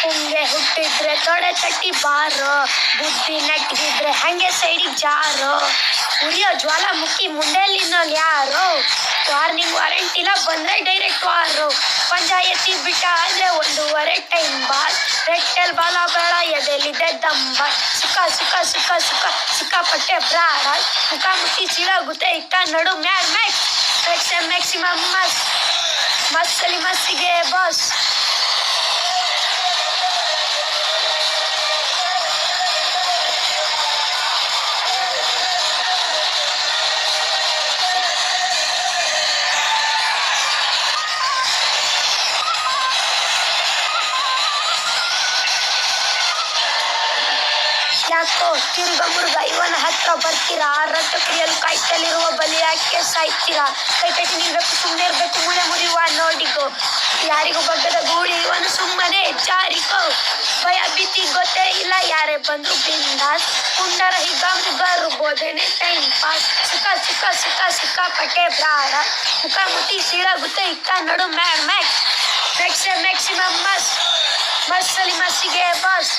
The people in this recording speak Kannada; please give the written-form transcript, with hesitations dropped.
ಪುಂಗೆ ಹುಟ್ಟಿದ್ರೆ ತೊಡೆ ತಟ್ಟಿ ಬಾರೋ, ಬುದ್ಧಿ ನೆಟ್ಟಿದ್ರೆ ಹಂಗೆ ಸೈಡಿಗೆ ಜಾರೋ, ಉರಿಯೋ ಜ್ವಾಲಾಮುಖಿ ಮುಂಡೆಲಿನೋನ್ ಯಾರೋ, ವಾರ್ನಿಂಗ್ ವಾರಂಟ್ ಇಲ್ಲ ಬಂದ್ರೆ ಡೈರೆಕ್ಟ್ ವಾರೋ, ಪಂಚಾಯತಿ ಬಿಟ್ಟ ಅಂದ್ರೆ 1.5 ಟೈಮ್ ಬಾಲ್, ರೆಟ್ಟೆಲ್ ಬಾಲ ಬೇಡ ಎದೆಲಿದೆ ದಂಬ, ಸಿಕ್ಕಾಪಟ್ಟೆ ಬ್ರಾಡ್, ಮುಖಾಮುಖಿ ಚೀಲಾಗುತ್ತೆ ಇಕ್ಕ ನಡು ಮ್ಯಾಡ್ ಮ್ಯಾಕ್ಸಿಮಮ್ ಮಸ್ಸಲಿ ಮಸ್ಸಿಗೆ ಬಾಸ್. ಯಾಕೋ ತಿರುಗ ಮುರುಗ ಇವನ ಹತ್ರ ಬರ್ತೀರಾ, ರಥಕ್ರಿಯಲು ಕಾಯ್ತಲಿರುವ ಬಲಿ ಯಾಕೆ ಸಾಯ್ತೀರಾ, ಕೈ ಕಟ್ಟಿ ನಿಲ್ಬೇಕು ಸುಮ್ಮನೆ ಇರ್ಬೇಕು ಮುಳೆ ಮುರಿಯುವ ನೋಡಿಗೋ, ಯಾರಿಗೂ ಬಗ್ಗದ ಗೂಳಿ ಇವನು ಸುಮ್ಮನೆ ಜಾರಿಕೋ, ಭಯ ಭೀತಿ ಗೊತ್ತೇ ಇಲ್ಲ ಯಾರೇ ಬಂದ್ರು ಬಿಂದಾಸ್, ಪುಂಡರ ಹಿಗ್ಗ ಮುಗ್ಗರು ಬೋಧನೆ ಟೈಮ್ ಪಾಸ್, ಸಿಕ್ಕಾಪಟ್ಟೆ ಬ್ರಾಡ, ಮುಖಾಮುಖಿ ಸೀಳಾಗುತ್ತೆ ಇಕ್ಕ ನಡು ಮ್ಯಾಕ್ಸಿಮಮ್ ಮಸ್ಸಲಿ ಮಸ್ಸಿಗೆ ಬಾಸ್.